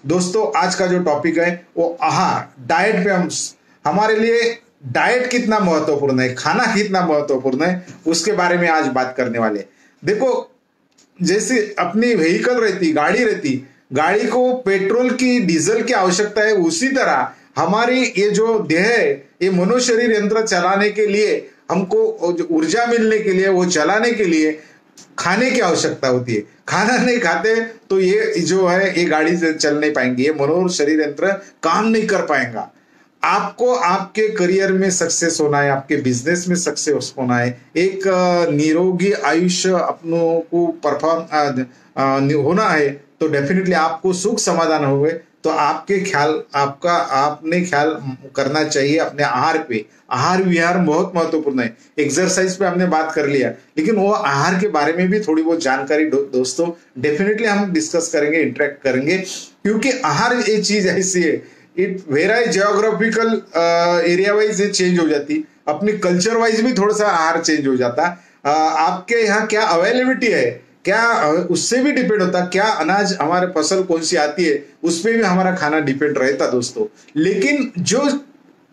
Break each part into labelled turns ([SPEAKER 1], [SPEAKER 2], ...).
[SPEAKER 1] दोस्तों आज का जो टॉपिक है वो आहार, डाइट पे हमारे लिए डाइट कितना महत्वपूर्ण है, खाना कितना महत्वपूर्ण है, उसके बारे में आज बात करने वाले। देखो, जैसे अपनी व्हीकल रहती, गाड़ी रहती, गाड़ी को पेट्रोल की, डीजल की आवश्यकता है, उसी तरह हमारी ये जो देह है, ये मनोशरीर यंत्र चलाने के लिए, हमको ऊर्जा मिलने के लिए, वो चलाने के लिए खाने की आवश्यकता होती है। खाना नहीं खाते तो ये जो है ये गाड़ी से चल नहीं पाएंगी, ये मनोशरीर यंत्र काम नहीं कर पाएगा। आपको आपके करियर में सक्सेस होना है, आपके बिजनेस में सक्सेस होना है, एक निरोगी आयुष्य अपनों को परफॉर्म होना है, तो डेफिनेटली आपको सुख समाधान होवे, तो आपने ख्याल करना चाहिए अपने आहार पे। आहार विहार बहुत महत्वपूर्ण है। एक्सरसाइज पे हमने बात कर लिया, लेकिन वो आहार के बारे में भी थोड़ी बहुत जानकारी दोस्तों डेफिनेटली हम डिस्कस करेंगे, इंटरेक्ट करेंगे, क्योंकि आहार ये चीज ऐसी है, it वेराई geographical area wise change हो जाती, अपनी कल्चर वाइज भी थोड़ा सा आहार चेंज हो जाता। आपके यहाँ क्या अवेलेबिलिटी है, क्या उससे भी डिपेंड होता, क्या अनाज हमारे फसल कौन सी आती है उस पर भी हमारा खाना डिपेंड रहता दोस्तों। लेकिन जो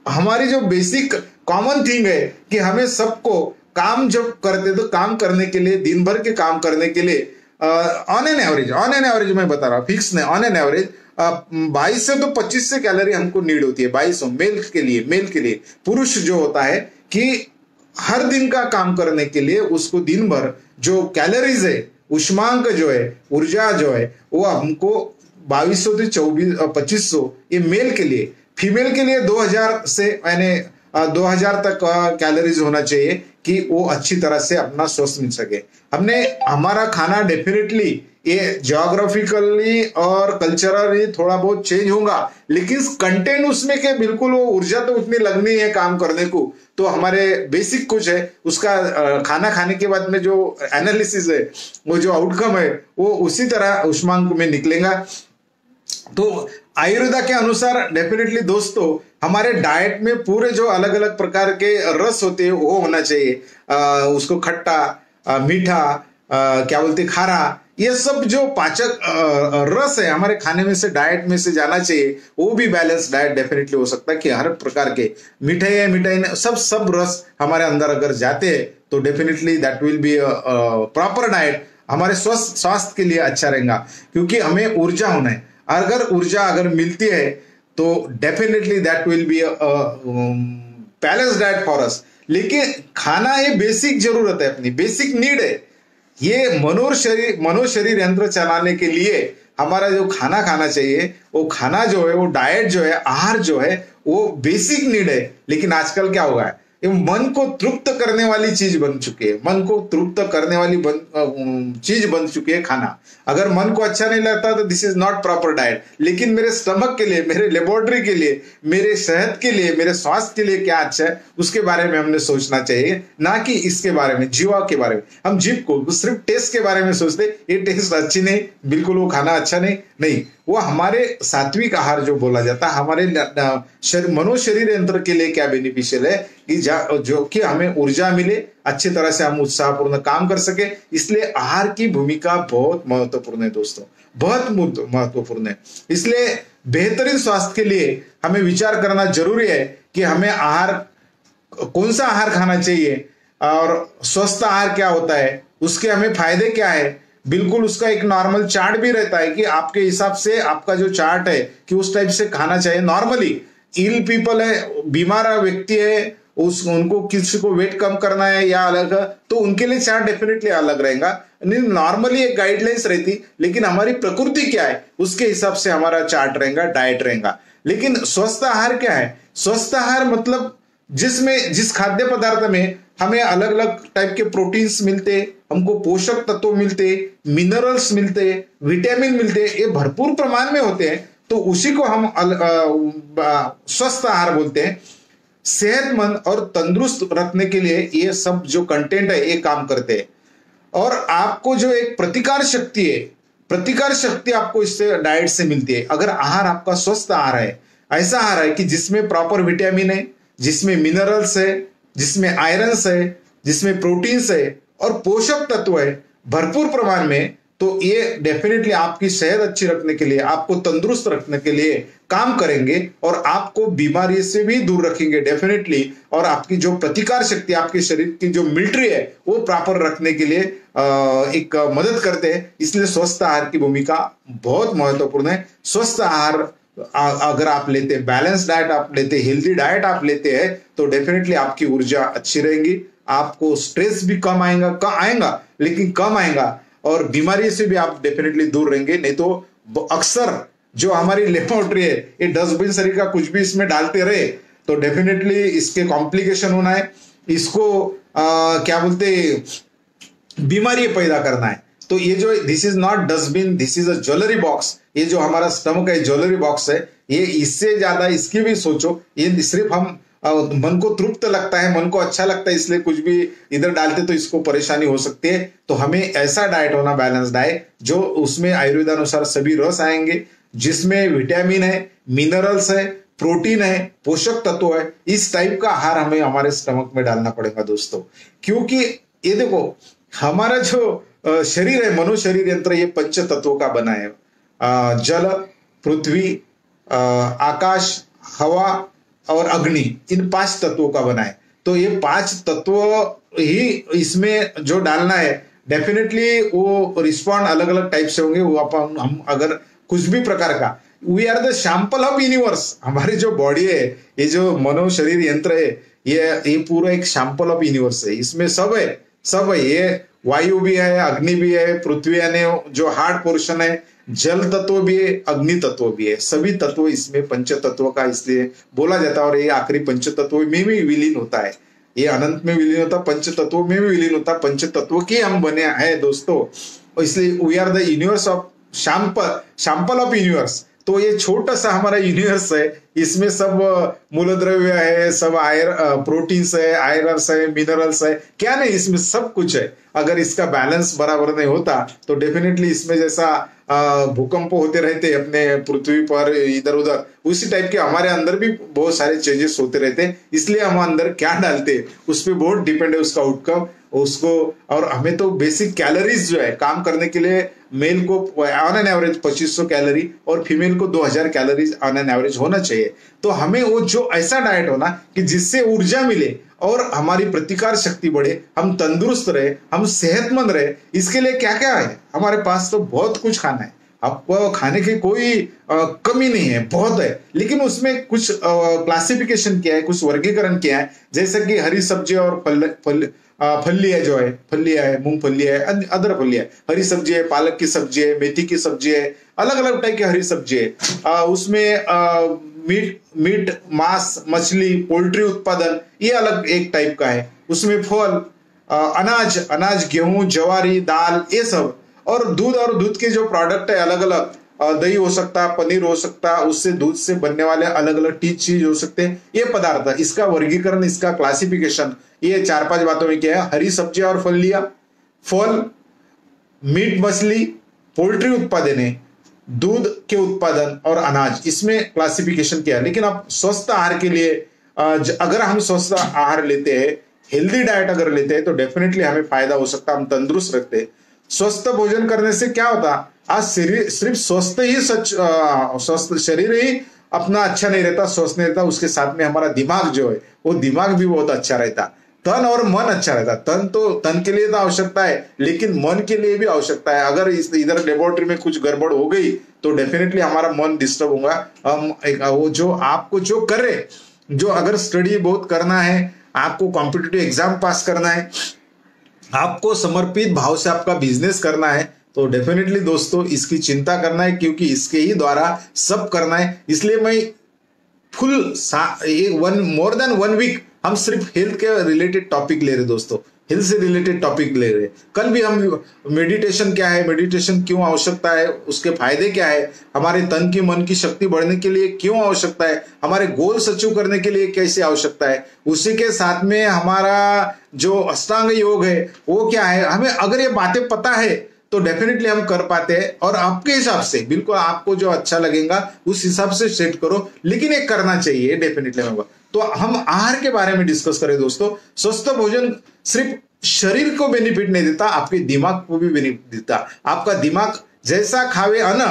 [SPEAKER 1] हमारी जो बेसिक कॉमन थिंग है कि हमें सबको काम जब करते तो काम करने के लिए, दिन भर के काम करने के लिए ऑन एन एवरेज मैं बता रहा हूँ, फिक्स नहीं, ऑन एन एवरेज 22 से तो 25 से कैलोरी हमको नीड होती है। 22 मेल के लिए पुरुष जो होता है कि हर दिन का काम करने के लिए उसको दिन भर जो कैलोरीज है, उष्मांक जो है, ऊर्जा जो है, वो हमको 2200 से 2500 ये मेल के लिए। फीमेल के लिए 2000 से यानी 2000 तक कैलोरीज होना चाहिए कि वो अच्छी तरह से अपना स्वस्थ मिल सके। हमारा खाना डेफिनेटली ये ज्योग्राफिकली और कल्चरली थोड़ा बहुत चेंज होगा, लेकिन कंटेंट उसमें के बिल्कुल वो ऊर्जा तो उतनी लगनी है काम करने को, तो हमारे बेसिक कुछ है उसका खाना खाने के बाद में जो एनालिसिस है, वो जो आउटकम है, वो उसी तरह उष्मांक में निकलेगा। तो आयुर्वेदा के अनुसार डेफिनेटली दोस्तों हमारे डाइट में पूरे जो अलग अलग प्रकार के रस होते हैं वो होना चाहिए। उसको खट्टा, मीठा, क्या बोलते, खारा, ये सब जो पाचक रस है हमारे खाने में से, डाइट में से जाना चाहिए। वो भी बैलेंस डाइट डेफिनेटली हो सकता है कि हर प्रकार के मिठाई है, मिठाई सब रस हमारे अंदर अगर जाते हैं तो definitely that will be proper diet, हमारे स्वास्थ्य के लिए अच्छा रहेगा, क्योंकि हमें ऊर्जा होना है। अगर मिलती है तो definitely that will be balance diet for us. लेकिन खाना ये बेसिक जरूरत है, अपनी बेसिक नीड है। ये मनोशरीर यंत्र चलाने के लिए हमारा जो खाना खाना चाहिए, वो खाना जो है, वो डाइट जो है, आहार जो है, वो बेसिक नीड है। लेकिन आजकल क्या होगा, ये मन को तृप्त करने वाली चीज बन चुकी है, मन को तृप्त करने वाली चीज बन चुकी है खाना। अगर मन को अच्छा नहीं लगता तो this is not proper diet. लेकिन मेरे स्टमक के लिए, मेरे लेबोरेटरी के लिए, मेरे सेहत के लिए, मेरे स्वास्थ्य के लिए क्या अच्छा है उसके बारे में हमने सोचना चाहिए, ना कि इसके बारे में, जीवा के बारे में। हम जीव को सिर्फ टेस्ट के बारे में सोचते, ये टेस्ट अच्छी नहीं, बिल्कुल वो खाना अच्छा नहीं, वो हमारे सात्विक आहार जो बोला जाता है, हमारे मनोशरीर यंत्र के लिए क्या बेनिफिशियल है कि जो कि हमें ऊर्जा मिले, अच्छी तरह से हम उत्साहपूर्ण काम कर सके। इसलिए आहार की भूमिका बहुत महत्वपूर्ण है दोस्तों, बहुत महत्वपूर्ण है। इसलिए बेहतरीन स्वास्थ्य के लिए हमें विचार करना जरूरी है कि हमें कौन सा आहार खाना चाहिए और स्वस्थ आहार क्या होता है, उसके हमें फायदे क्या है। बिल्कुल उसका एक नॉर्मल चार्ट भी रहता है कि आपके हिसाब से आपका जो चार्ट है कि उस टाइप से खाना चाहिए। नॉर्मली इल पीपल है, बीमार व्यक्ति है, उनको किसी को वेट कम करना है या अलग, तो उनके लिए चार्ट डेफिनेटली अलग रहेगा। नॉर्मली एक गाइडलाइंस रहती, लेकिन हमारी प्रकृति क्या है उसके हिसाब से हमारा चार्ट रहेगा, डाइट रहेगा। लेकिन स्वस्थ आहार क्या है? स्वस्थ आहार मतलब जिस खाद्य पदार्थ में हमें अलग अलग टाइप के प्रोटीन्स मिलते, हमको पोषक तत्व मिलते, मिनरल्स मिलते, विटामिन मिलते, ये भरपूर प्रमाण में होते हैं, तो उसी को हम स्वस्थ आहार बोलते हैं। सेहतमंद और तंदुरुस्त रखने के लिए ये सब जो कंटेंट है ये काम करते हैं। और आपको जो एक प्रतिकार शक्ति आपको इससे डाइट से मिलती है। अगर आहार आपका स्वस्थ आहार है, ऐसा आहार है कि जिसमें प्रॉपर विटामिन है, जिसमें मिनरल्स है, जिसमें आयरन्स है, जिसमें प्रोटीन्स है और पोषक तत्व है भरपूर प्रमाण में, तो ये डेफिनेटली आपकी सेहत अच्छी रखने के लिए, आपको तंदुरुस्त रखने के लिए काम करेंगे और आपको बीमारी से भी दूर रखेंगे डेफिनेटली। और आपकी जो प्रतिकार शक्ति, आपके शरीर की जो मिलिट्री है वो प्रॉपर रखने के लिए एक मदद करते हैं। इसलिए स्वस्थ आहार की भूमिका बहुत महत्वपूर्ण है। स्वस्थ आहार अगर आप लेते हैं, बैलेंस डाइट आप लेते हैं, हेल्दी डाइट आप लेते हैं, तो डेफिनेटली आपकी ऊर्जा अच्छी रहेगी, आपको स्ट्रेस भी कम आएगा लेकिन कम आएगा, और बीमारी से भी आप डेफिनेटली दूर रहेंगे। नहीं तो अक्सर जो हमारी लेबोरेटरी है ये डस्टबिन शरीर का कुछ भी इसमें डालते रहे तो डेफिनेटली इसके कॉम्प्लिकेशन होना है, इसको क्या बोलते बीमारी पैदा करना है। तो ये जो this is not dustbin, this is a jewellery box. ये जो हमारा स्टमक है ज्वेलरी बॉक्स है, ये इससे ज्यादा इसकी भी सोचो। ये सिर्फ हम मन को तृप्त लगता है, मन को अच्छा लगता है इसलिए कुछ भी इधर डालते तो इसको परेशानी हो सकती है। तो हमें ऐसा डाइट होना, बैलेंस डाइट, जो उसमें आयुर्वेदानुसार सभी रस आएंगे, जिसमें विटामिन है, मिनरल्स है, प्रोटीन है, पोषक तत्व है। इस टाइप का आहार हमें हमारे स्टमक में डालना पड़ेगा दोस्तों। क्योंकि ये देखो हमारा जो शरीर है, मनो शरीर यंत्र, ये पंच तत्वों का बना है। जल, पृथ्वी, आकाश, हवा और अग्नि, इन 5 तत्वों का बना है। तो ये 5 तत्व ही इसमें जो डालना है डेफिनेटली वो रिस्पॉन्ड अलग अलग टाइप से होंगे। वो हम अगर कुछ भी प्रकार का, we are the sample of universe. हमारी जो बॉडी है, ये जो मनो शरीर यंत्र है, ये पूरा एक सैंपल ऑफ यूनिवर्स है। इसमें सब है। ये वायु भी है, अग्नि भी है, पृथ्वी यानी जो हार्ड पोर्शन है, जल तत्व भी है, अग्नि तत्व भी है। सभी तत्व इसमें पंच तत्व का इसलिए बोला जाता है। और ये आखिरी पंच तत्व में भी विलीन होता है, ये अनंत में विलीन होता है, पंच तत्व में भी विलीन होता है। पंच तत्व के हम बने हैं दोस्तों, इसलिए we are the universe of sample of universe. तो ये छोटा सा हमारा यूनिवर्स है, इसमें सब मूलद्रव्य है, सब प्रोटीन्स है, आयरन्स है, मिनरल्स है, क्या नहीं, इसमें सब कुछ है। अगर इसका बैलेंस बराबर नहीं होता तो डेफिनेटली इसमें जैसा भूकंप होते रहते अपने पृथ्वी पर इधर उधर, उसी टाइप के हमारे अंदर भी बहुत सारे चेंजेस होते रहते हैं। इसलिए हम अंदर क्या डालते उस पर बहुत डिपेंड है उसका आउटकम उसको। और हमें तो बेसिक कैलोरीज जो है काम करने के लिए, मेल को ऑन एन एवरेज 2500 कैलोरी और फीमेल को 2000 कैलोरीज ऑन एन एवरेज होना चाहिए। तो हमें वो जो ऐसा डाइट होना कि जिससे ऊर्जा मिले और हमारी प्रतिकार शक्ति बढ़े, हम तंदुरुस्त रहे, हम सेहतमंद रहे। इसके लिए क्या क्या है हमारे पास, तो बहुत कुछ खाना है। आपको खाने की कोई कमी नहीं है, बहुत है। लेकिन उसमें कुछ क्लासिफिकेशन किया है, कुछ वर्गीकरण किया है। जैसे कि हरी सब्जी और फलियां जो है, फलियां है, मूंगफली है, अदर फलियां है, हरी सब्जी है, पालक की सब्जी है, मेथी की सब्जी है, अलग अलग टाइप की हरी सब्जी है। उसमें मीट, मांस, मछली, पोल्ट्री उत्पादन, ये अलग एक टाइप का है। उसमें फल, अनाज, गेहूं, ज्वारी, दाल, ये सब। और दूध के जो प्रोडक्ट है अलग अलग, दही हो सकता है, पनीर हो सकता है, उससे दूध से बनने वाले अलग अलग चीज हो सकते हैं। ये पदार्थ, इसका वर्गीकरण, इसका क्लासिफिकेशन ये 4-5 बातों में क्या है। हरी सब्जियां और फलियां, फल, मीट, मछली, पोल्ट्री उत्पादन है, दूध के उत्पादन और अनाज, इसमें क्लासिफिकेशन किया है। लेकिन अब स्वस्थ आहार के लिए अगर हम स्वस्थ आहार लेते हैं, हेल्दी डाइट अगर लेते हैं, तो डेफिनेटली हमें फायदा हो सकता है, हम तंदुरुस्त रखते हैं। स्वस्थ भोजन करने से क्या होता, आज सिर्फ स्वस्थ शरीर ही अपना अच्छा नहीं रहता, स्वस्थ नहीं रहता, उसके साथ में हमारा दिमाग जो है वो दिमाग भी बहुत अच्छा रहता, तन और मन अच्छा रहता। तन के लिए तो आवश्यकता है, लेकिन मन के लिए भी आवश्यकता है। अगर इधर लेबोरेटरी में कुछ गड़बड़ हो गई तो डेफिनेटली हमारा मन डिस्टर्ब होगा। वो जो आपको जो करे, जो अगर स्टडी बहुत करना है, आपको कॉम्पिटिटिव एग्जाम पास करना है, आपको समर्पित भाव से आपका बिजनेस करना है, तो डेफिनेटली दोस्तों इसकी चिंता करना है, क्योंकि इसके ही द्वारा सब करना है। इसलिए मैं मोर देन 1 वीक हम सिर्फ हेल्थ के रिलेटेड टॉपिक ले रहे दोस्तों, हेल्थ से रिलेटेड टॉपिक ले रहे। कल भी हम मेडिटेशन क्या है, मेडिटेशन क्यों आवश्यकता है, उसके फायदे क्या है, हमारे तन की मन की शक्ति बढ़ने के लिए क्यों आवश्यकता है, हमारे गोल्स अचीव करने के लिए कैसे आवश्यकता है, उसी के साथ में हमारा जो अष्टांग योग है वो क्या है। हमें अगर ये बातें पता है तो डेफिनेटली हम कर पाते हैं। और आपके हिसाब से बिल्कुल आपको जो अच्छा लगेगा उस हिसाब से सेट करो, लेकिन ये करना चाहिए डेफिनेटली होगा। तो हम आहार के बारे में डिस्कस करें दोस्तों। स्वस्थ भोजन सिर्फ शरीर को बेनिफिट नहीं देता, आपके दिमाग को भी बेनिफिट देता। आपका दिमाग जैसा खावे अन्न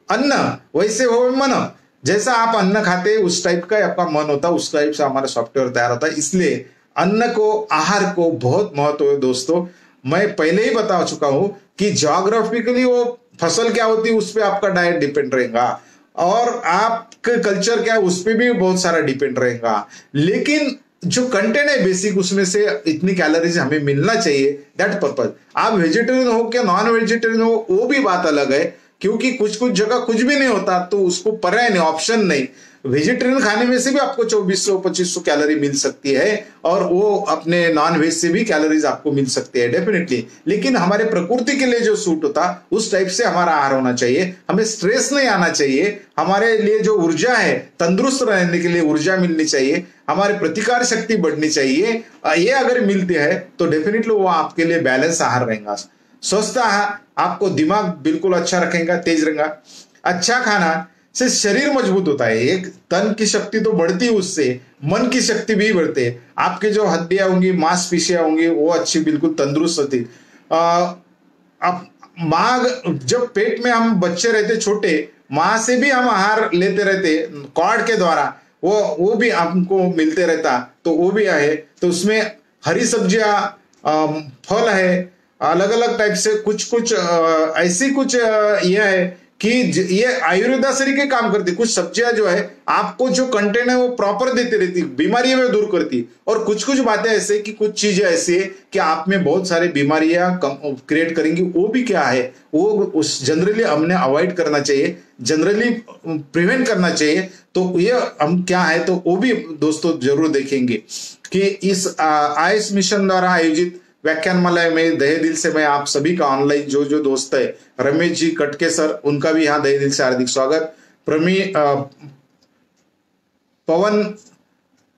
[SPEAKER 1] अन्न वैसे हो मन, जैसा आप अन्न खाते उस टाइप का आपका मन होता, उस टाइप से हमारा सॉफ्टवेयर तैयार होता है। इसलिए अन्न को, आहार को बहुत महत्व है दोस्तों। मैं पहले ही बता चुका हूं कि ज्योग्राफिकली वो फसल क्या होती है उस पर आपका डाइट डिपेंड रहेगा, और आपके कल्चर क्या है उस पर भी बहुत सारा डिपेंड रहेगा। लेकिन जो कंटेंट है बेसिक, उसमें से इतनी कैलोरीज हमें मिलना चाहिए, दैट पर्पज। आप वेजिटेरियन हो क्या नॉन वेजिटेरियन हो वो भी बात अलग है, क्योंकि कुछ कुछ जगह कुछ भी नहीं होता तो उसको पर्याय नहीं, ऑप्शन नहीं। वेजिटेरियन खाने में से भी आपको 2400-2500 कैलोरी मिल सकती है, और वो अपने नॉन वेज से भी कैलोरीज आपको मिल सकती है डेफिनेटली। लेकिन हमारे प्रकृति के लिए जो सूट होता उस टाइप से हमारा आहार होना चाहिए। हमें स्ट्रेस नहीं आना चाहिए, हमारे लिए जो ऊर्जा है, तंदुरुस्त रहने के लिए ऊर्जा मिलनी चाहिए, हमारी प्रतिकार शक्ति बढ़नी चाहिए। ये अगर मिलती है तो डेफिनेटली वो आपके लिए बैलेंस आहार रहेगा। स्वस्थ आहार आपको दिमाग बिल्कुल अच्छा रखेगा, तेज रहेगा। अच्छा खाना से शरीर मजबूत होता है, एक तन की शक्ति तो बढ़ती है, उससे मन की शक्ति भी बढ़ती है। आपकी जो हड्डियां होंगी, मांसपेशियां होंगी, वो अच्छी बिल्कुल तंदुरुस्त होती। अब माँ, जब पेट में हम बच्चे रहते छोटे, माँ से भी हम आहार लेते रहते कॉर्ड के द्वारा, वो भी हमको मिलते रहता, तो वो भी है। तो उसमें हरी सब्जियां, फल है, अलग अलग टाइप से कुछ कुछ ऐसी कुछ ये है कि ये आयुर्वेदा से के काम करती। कुछ सब्जियां जो है आपको जो कंटेंट है वो प्रॉपर देती रहती, बीमारियां में दूर करती। और कुछ कुछ बातें ऐसे कि कुछ चीजें ऐसी है कि आप में बहुत सारी बीमारियां क्रिएट करेंगी, वो भी क्या है वो उस जनरली हमने अवॉइड करना चाहिए, जनरली प्रिवेंट करना चाहिए। तो ये हम क्या है तो वो भी दोस्तों जरूर देखेंगे कि इस आयुष मिशन द्वारा आयोजित व्याख्यानमाला में दहे दिल से मैं आप सभी का ऑनलाइन जो जो दोस्त है, रमेश जी कटके सर, उनका भी यहाँ दहे दिल से हार्दिक स्वागत। पवन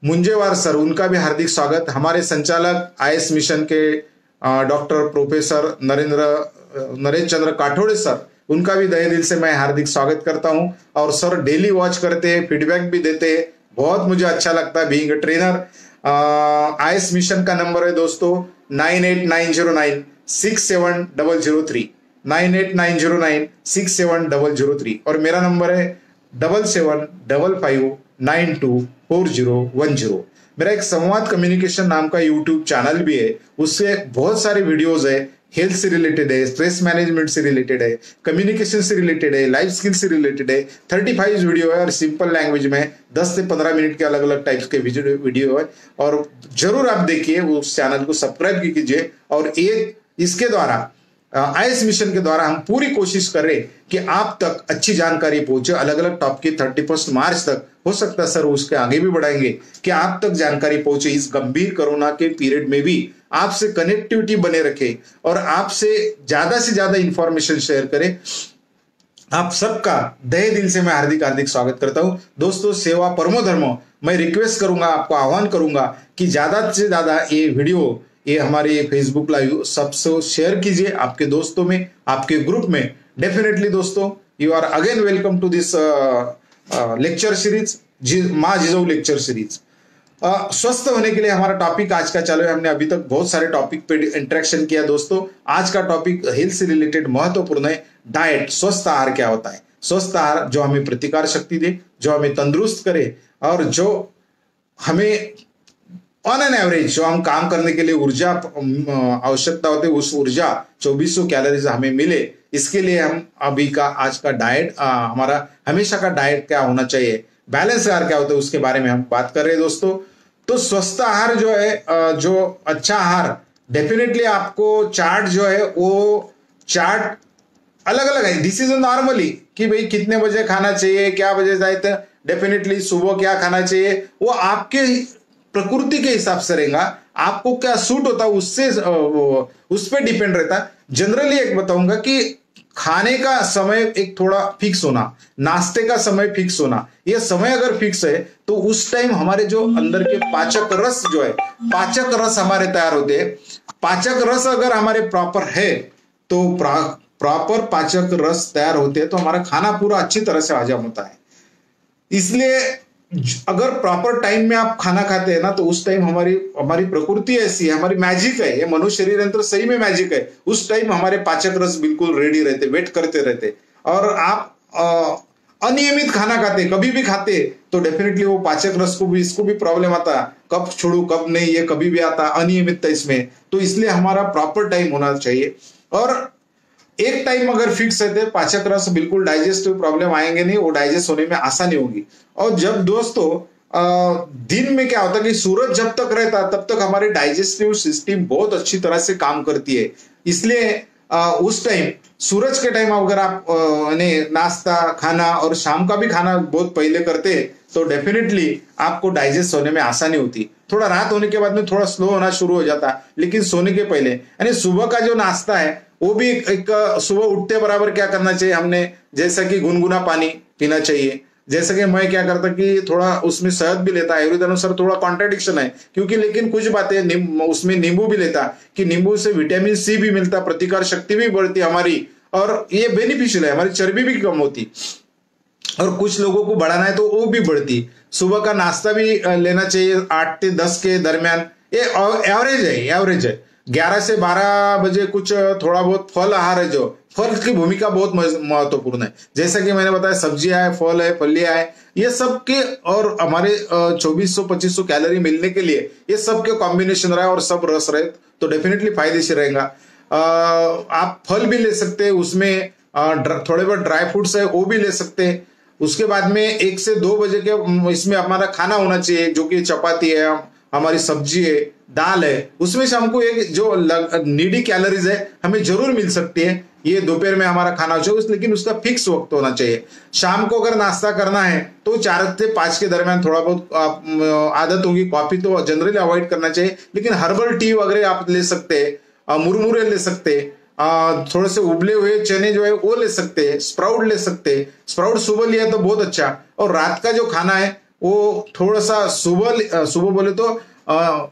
[SPEAKER 1] मुंजेवार सर, उनका भी हार्दिक स्वागत। हमारे संचालक आईएएस मिशन के डॉक्टर प्रोफेसर नरेंद्र चंद्र काठोड़े सर, उनका भी दहे दिल से मैं हार्दिक स्वागत करता हूं। और सर डेली वॉच करते हैं, फीडबैक भी देते हैं, बहुत मुझे अच्छा लगता है being a trainer. IAS mission का नंबर है दोस्तों 9890967003, 9890967003, और मेरा नंबर है 7755924010। मेरा एक संवाद कम्युनिकेशन नाम का यूट्यूब चैनल भी है, उससे बहुत सारे वीडियोस है, हेल्थ से रिलेटेड है, स्ट्रेस मैनेजमेंट से रिलेटेड है, कम्युनिकेशन से रिलेटेड है, लाइफ स्किल से रिलेटेड है। 35 वीडियो है और सिंपल लैंग्वेज में 10 से 15 मिनट के अलग अलग टाइप्स के वीडियो है, और जरूर आप देखिए, उस चैनल को सब्सक्राइब कीजिए। और इसके द्वारा आईएएस मिशन के द्वारा हम पूरी कोशिश कर रहे कि आप तक अच्छी जानकारी पहुंचे, अलग अलग टॉपिक 31 मार्च तक, हो सकता है सर उसके आगे भी बढ़ाएंगे कि आप तक जानकारी पहुंचे। इस गंभीर कोरोना के पीरियड में भी आपसे कनेक्टिविटी बने रखे और आपसे ज्यादा इंफॉर्मेशन शेयर करें। आप सबका दहे दिल से मैं हार्दिक हार्दिक स्वागत करता हूं दोस्तों। सेवा परमो धर्मो, मैं रिक्वेस्ट करूंगा, आपको आह्वान करूंगा कि ज्यादा से ज्यादा ये वीडियो, ये हमारे फेसबुक लाइव सबसे शेयर कीजिए, आपके दोस्तों में, आपके ग्रुप में। डेफिनेटली दोस्तों, you are again welcome to this lecture series, माँ जिजऊ लेक्चर सीरीज। स्वस्थ होने के लिए हमारा टॉपिक आज का चालू है। हमने अभी तक बहुत सारे टॉपिक पे इंटरेक्शन किया दोस्तों। आज का टॉपिक हेल्थ से रिलेटेड महत्वपूर्ण है, डाइट, स्वस्थ आहार क्या होता है। स्वस्थ आहार जो हमें प्रतिकार शक्ति दे, जो हमें तंदुरुस्त करे, और जो हमें ऑन एन एवरेज जो हम काम करने के लिए ऊर्जा आवश्यकता होती है, उस ऊर्जा 2400 कैलोरीज हमें मिले, इसके लिए हम अभी का आज का डाइट, हमारा हमेशा का डाइट क्या होना चाहिए, बैलेंस आहार क्या होता है, उसके बारे में हम बात कर रहे हैं दोस्तों। तो स्वस्थ आहार जो है, जो अच्छा आहार, डेफिनेटली आपको चार्ट जो है वो चार्ट अलग अलग है। दिस इज नॉर्मली कि भाई कितने बजे खाना चाहिए, क्या बजे जाए, डेफिनेटली सुबह क्या खाना चाहिए, वो आपके प्रकृति के हिसाब से रहेगा, आपको क्या सूट होता है उससे उस पर डिपेंड रहता है। जनरली एक बताऊंगा कि खाने का समय एक थोड़ा फिक्स होना, नाश्ते का समय फिक्स होना, ये समय अगर फिक्स है तो उस टाइम हमारे जो अंदर के पाचक रस जो है, पाचक रस हमारे तैयार होते हैं। पाचक रस अगर हमारे प्रॉपर है तो प्रॉपर पाचक रस तैयार होते हैं तो हमारा खाना पूरा अच्छी तरह से हजम होता है। इसलिए अगर प्रॉपर टाइम में आप खाना खाते हैं ना, तो उस टाइम हमारी हमारी प्रकृति ऐसी है, हमारी मैजिक है, ये मनुष्य शरीर यंत्र सही में मैजिक है। उस टाइम हमारे पाचक रस बिल्कुल रेडी रहते, वेट करते रहते। और आप अनियमित खाना खाते, कभी भी खाते, तो डेफिनेटली वो पाचक रस को भी, इसको भी प्रॉब्लम आता, कब छोड़ू कब नहीं, ये कभी भी आता अनियमितता इसमें। तो इसलिए हमारा प्रॉपर टाइम होना चाहिए। और एक टाइम अगर फिक्स है तो पाचक रस बिल्कुल डाइजेस्टिव प्रॉब्लम आएंगे नहीं, वो डाइजेस्ट होने में आसानी होगी। और जब दोस्तों दिन में क्या होता है कि सूरज जब तक रहता तब तक हमारे डाइजेस्टिव सिस्टम बहुत अच्छी तरह से काम करती है। इसलिए उस टाइम, सूरज के टाइम अगर आप नाश्ता खाना और शाम का भी खाना बहुत पहले करते, तो डेफिनेटली आपको डाइजेस्ट होने में आसानी होती। थोड़ा रात होने के बाद में थोड़ा स्लो होना शुरू हो जाता, लेकिन सोने के पहले यानी सुबह का जो नाश्ता है वो भी एक सुबह उठते बराबर क्या करना चाहिए हमने, जैसा कि गुनगुना पानी पीना चाहिए। जैसे कि मैं क्या करता कि थोड़ा उसमें शहद भी लेता, आयुर्वेद अनुसार थोड़ा कॉन्ट्राडिक्शन है क्योंकि, लेकिन कुछ बातें उसमें नींबू भी लेता कि नींबू से विटामिन सी भी मिलता, प्रतिकार शक्ति भी बढ़ती हमारी, और ये बेनिफिशियल है, हमारी चर्बी भी कम होती, और कुछ लोगों को बढ़ाना है तो वो भी बढ़ती। सुबह का नाश्ता भी लेना चाहिए 8 से 10 के दरमियान, ये एवरेज है। 11 से 12 बजे कुछ थोड़ा बहुत फल आहार है, जो फल की भूमिका बहुत महत्वपूर्ण है। जैसा कि मैंने बताया, सब्जियां है, फल है, फलियां है, ये सब के, और हमारे 2400-2500 कैलोरी मिलने के लिए ये सब के कॉम्बिनेशन रहा और सब रस रहे तो डेफिनेटली फायदेशीर रहेगा। आप फल भी ले सकते हैं, उसमें थोड़े बहुत ड्राई फ्रूट्स है वो भी ले सकते हैं। उसके बाद में 1 से 2 बजे के इसमें हमारा खाना होना चाहिए, जो कि चपाती है, हमारी सब्जी है, दाल है, उसमें से हमको एक जो नीडी कैलोरीज है हमें जरूर मिल सकती है। ये दोपहर में हमारा खाना हो चाहिए, लेकिन उसका फिक्स वक्त होना चाहिए। शाम को अगर नाश्ता करना है तो 4 से 5 के दरमियान थोड़ा बहुत आदत होगी, कॉफी तो जनरली अवॉइड करना चाहिए, लेकिन हर्बल टी वगैरह आप ले सकते हैं, मुरमुरे ले सकते हैं, थोड़े से उबले हुए चने जो है वो ले सकते हैं, स्प्राउट ले सकते हैं। स्प्राउट सुबह लिया तो बहुत अच्छा। और रात का जो खाना है वो थोड़ा सा सुबह बोले तो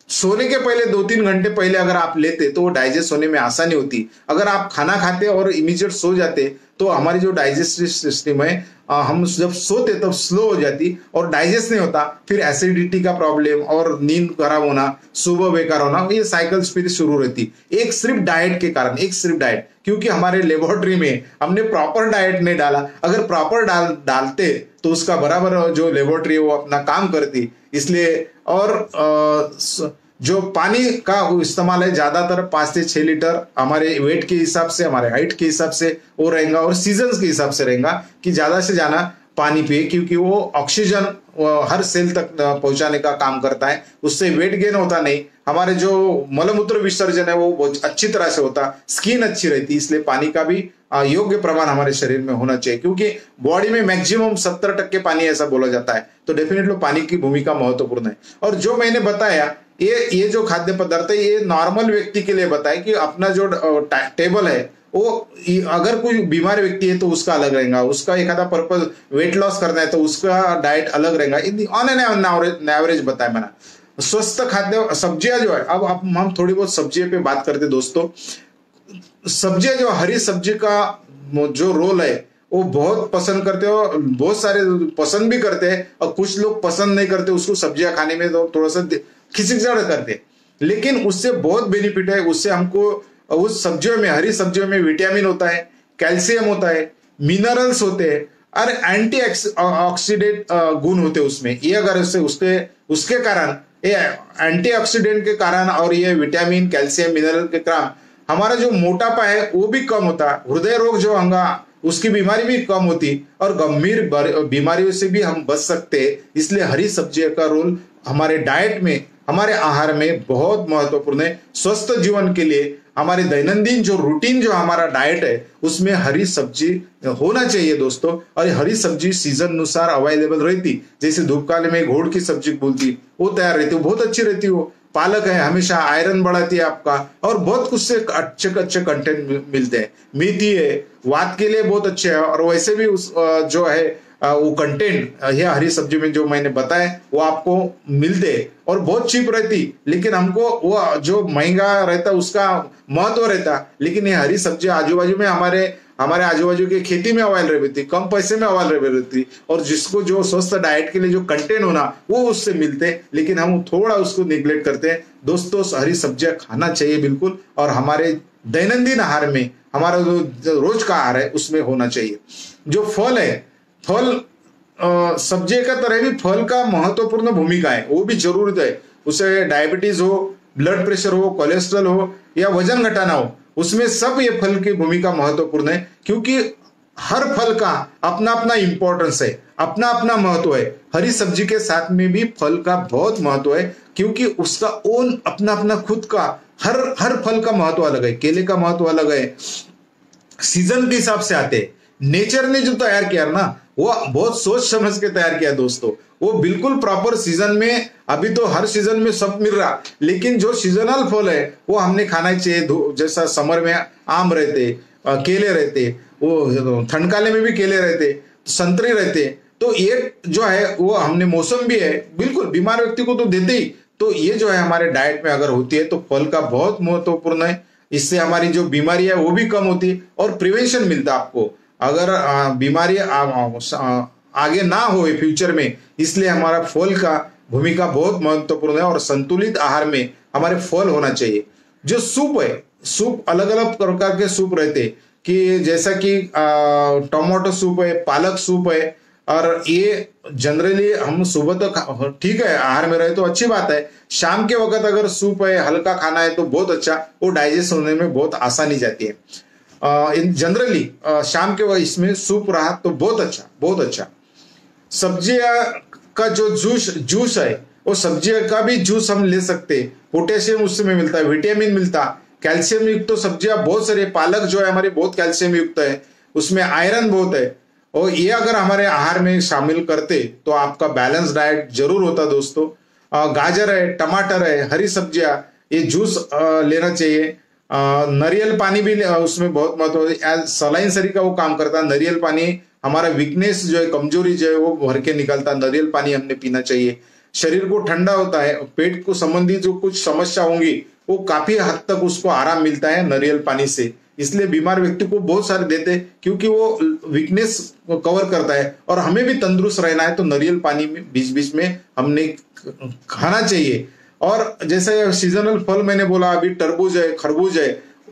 [SPEAKER 1] सोने के पहले 2-3 घंटे पहले अगर आप लेते तो वो डाइजेस्ट होने में आसानी होती। अगर आप खाना खाते और इमीडिएट सो जाते तो हमारी जो डाइजेस्टिव सिस्टम है, हम जब सोते तब स्लो हो जाती और डाइजेस्ट नहीं होता, फिर एसिडिटी का प्रॉब्लम और नींद खराब होना, सुबह बेकार होना, ये साइकिल्स फिर शुरू रहती। एक सिर्फ डाइट के कारण, एक सिर्फ डाइट, क्योंकि हमारे लेबोरेटरी में हमने प्रॉपर डाइट नहीं डाला। अगर प्रॉपर डालते तो उसका बराबर जो लेबोरेटरी है वो अपना काम करती। इसलिए और जो पानी का इस्तेमाल है ज्यादातर 5 से 6 लीटर हमारे वेट के हिसाब से, हमारे हाइट के हिसाब से वो रहेगा, और सीजन्स के हिसाब से रहेगा कि ज्यादा से ज्यादा पानी पिए, क्योंकि वो ऑक्सीजन हर सेल तक पहुंचाने का काम करता है। उससे वेट गेन होता नहीं, हमारे जो मलमूत्र विसर्जन है वो बहुत अच्छी तरह से होता, स्किन अच्छी रहती। इसलिए पानी का भी योग्य प्रमाण हमारे शरीर में होना चाहिए, क्योंकि बॉडी में मैक्सिमम 70% पानी ऐसा बोला जाता है। तो डेफिनेटली पानी की भूमिका महत्वपूर्ण है। और जो मैंने बताया ये जो खाद्य पदार्थ है, ये नॉर्मल व्यक्ति के लिए बताए कि अपना जो टेबल है वो, अगर कोई बीमार व्यक्ति है तो उसका अलग रहेगा, उसका एक आधा पर्पज वेट लॉस करना है तो उसका डाइट अलग रहेगा। ऑन एन एवरेज बताया मैंने। स्वस्थ खाद्य सब्जियां जो है, अब हम थोड़ी बहुत सब्जियों पे बात करते दोस्तों। सब्जियां जो, हरी सब्जी का जो रोल है वो बहुत पसंद करते हो, बहुत सारे पसंद भी करते हैं, और कुछ लोग पसंद नहीं करते उसको सब्जियां खाने में, तो थोड़ा सा खिचड़ करते। लेकिन उससे बहुत बेनिफिट है, उससे हमको उस सब्जियों में, हरी सब्जियों में विटामिन होता है, कैल्शियम होता है, मिनरल्स होते हैं, और एंटी ऑक्सीडेंट गुण होते हैं उसमें। ये अगर उसके कारण, ये एंटीऑक्सीडेंट के कारण और ये विटामिन कैल्शियम मिनरल के कारण हमारा जो मोटापा है वो भी कम होता, हृदय रोग जो होगा उसकी बीमारी भी कम होती, और गंभीर बीमारियों से भी हम बच सकते। इसलिए हरी सब्जियों का रोल हमारे डाइट में, हमारे आहार में बहुत महत्वपूर्ण है। स्वस्थ जीवन के लिए हमारे दैनंदिन जो रूटीन, जो हमारा डाइट है उसमें हरी सब्जी होना चाहिए दोस्तों। और हरी सब्जी सीजन अनुसार अवेलेबल रहती, जैसे धूपकाले में घोड़ की सब्जी बोलती वो तैयार रहती, वो बहुत अच्छी रहती। वो पालक है, हमेशा आयरन बढ़ाती है आपका, और बहुत कुछ से अच्छे अच्छे कंटेंट मिलते हैं। मेथी है, वात के लिए बहुत अच्छे है, और वैसे भी जो है वो कंटेंट ये हरी सब्जी में जो मैंने बताया वो आपको मिलते और बहुत चीप रहती, लेकिन हमको वो जो महंगा रहता उसका महत्व रहता, लेकिन ये हरी सब्जी आजू बाजू में हमारे आजू बाजू की खेती में अवेलेबल रहती, कम पैसे में अवेलेबल रहती, और जिसको जो स्वस्थ डाइट के लिए जो कंटेंट होना वो उससे मिलते, लेकिन हम थोड़ा उसको निग्लेक्ट करते हैं। दोस्तों हरी सब्जियां खाना चाहिए बिल्कुल, और हमारे दैनंदिन आहार में हमारा जो रोज का आहार है उसमें होना चाहिए। जो फल है, फल सब्जी का तरह भी फल का महत्वपूर्ण भूमिका है, वो भी जरूरत है। उसे डायबिटीज हो, ब्लड प्रेशर हो, कोलेस्ट्रॉल हो या वजन घटाना हो, उसमें सब ये फल की भूमिका महत्वपूर्ण है, क्योंकि हर फल का अपना अपना इंपॉर्टेंस है, अपना अपना महत्व है। हरी सब्जी के साथ में भी फल का बहुत महत्व है, क्योंकि उसका ओन अपना अपना खुद का हर फल का महत्व अलग है। केले का महत्व अलग है, सीजन के हिसाब से आते हैं। नेचर ने जो तैयार किया ना वो बहुत सोच समझ के तैयार किया दोस्तों, वो बिल्कुल प्रॉपर सीजन में। अभी तो हर सीजन में सब मिल रहा, लेकिन जो सीजनल फल है वो हमने खाना चाहिए। जैसा समर में आम रहते, केले रहते, वो ठंडकाले में भी केले रहते, संतरे रहते, तो ये जो है वो हमने मौसम भी है बिल्कुल बीमार व्यक्ति को तो देते ही। तो ये जो है हमारे डाइट में अगर होती है तो फल का बहुत महत्वपूर्ण है। इससे हमारी जो बीमारी है वो भी कम होती है और प्रिवेंशन मिलता है आपको। अगर बीमारी आगे ना हो फ्यूचर में, इसलिए हमारा फल का भूमिका बहुत महत्वपूर्ण है, और संतुलित आहार में हमारे फल होना चाहिए। जो सूप है, सूप अलग अलग प्रकार के सूप रहते, कि जैसा कि टमाटो सूप है, पालक सूप है, और ये जनरली हम सुबह तो ठीक है आहार में रहे तो अच्छी बात है। शाम के वक्त अगर सूप है, हल्का खाना है तो बहुत अच्छा, वो डाइजेस्ट होने में बहुत आसानी जाती है। जनरली शाम के वक्त इसमें सूप रहा तो बहुत अच्छा। सब्जियां का जो जूस है, वो सब्जियों का भी जूस हम ले सकते हैं। पोटेशियम उसमें मिलता है, विटामिन मिलता, कैल्शियम युक्त तो सब्जियां बहुत सारी। पालक जो है हमारी बहुत कैल्शियम युक्त है, उसमें आयरन बहुत है, और ये अगर हमारे आहार में शामिल करते तो आपका बैलेंस डाइट जरूर होता दोस्तों। गाजर है, टमाटर है, हरी सब्जियां, ये जूस लेना चाहिए। नारियल पानी भी उसमें बहुत महत्व है, सलाइन सरी का वो काम करता है। नारियल पानी हमारा वीकनेस जो है, कमजोरी जो है वो भर के निकलता है। नारियल पानी हमने पीना चाहिए, शरीर को ठंडा होता है, पेट को संबंधित जो कुछ समस्या होंगी वो काफी हद तक उसको आराम मिलता है नारियल पानी से। इसलिए बीमार व्यक्ति को बहुत सारे देते हैं, क्योंकि वो वीकनेस कवर करता है, और हमें भी तंदुरुस्त रहना है तो नारियल पानी में बीच बीच में हमने खाना चाहिए। और जैसे सीजनल फल मैंने बोला, अभी तरबूज है,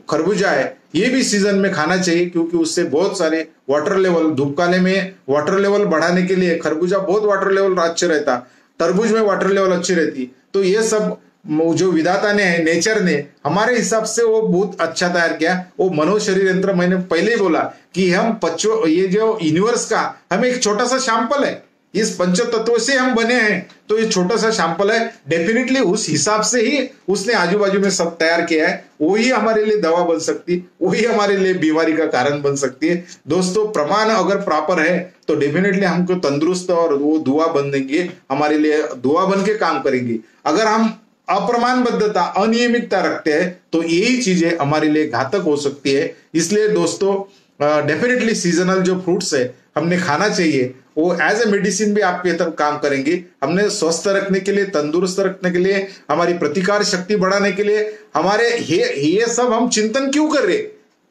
[SPEAKER 1] खरबूजा है, ये भी सीजन में खाना चाहिए, क्योंकि उससे बहुत सारे वाटर लेवल, धूपकाले में वाटर लेवल बढ़ाने के लिए खरबूजा बहुत वाटर लेवल अच्छे रहता, तरबूज में वाटर लेवल अच्छी रहती। तो ये सब जो विधाता ने, नेचर ने हमारे हिसाब से वो बहुत अच्छा तैयार किया। वो मनो शरीर यंत्र, मैंने पहले ही बोला कि हम ये जो यूनिवर्स का हमें एक छोटा सा सैंपल है, इस पंच तत्वों से हम बने हैं, तो ये छोटा सा सैंपल है। डेफिनेटली उस हिसाब से ही उसने आजू बाजू में सब तैयार किया है, वही हमारे लिए दवा बन सकती, वही हमारे लिए बीमारी का कारण बन सकती है। दोस्तों प्रमाण अगर प्रॉपर है तो डेफिनेटली हमको तंदुरुस्त और वो दुआ बन देंगे, हमारे लिए दुआ बन के काम करेंगी। अगर हम अप्रमाणबद्धता, अनियमितता रखते हैं तो यही चीजें हमारे लिए घातक हो सकती है। इसलिए दोस्तों डेफिनेटली सीजनल जो फ्रूट्स है हमने खाना चाहिए, वो एज ए मेडिसिन भी आपके तरफ काम करेंगे। हमने स्वस्थ रखने के लिए, तंदुरुस्त रखने के लिए, हमारी प्रतिकार शक्ति बढ़ाने के लिए, हमारे ये सब हम चिंतन क्यों कर रहे,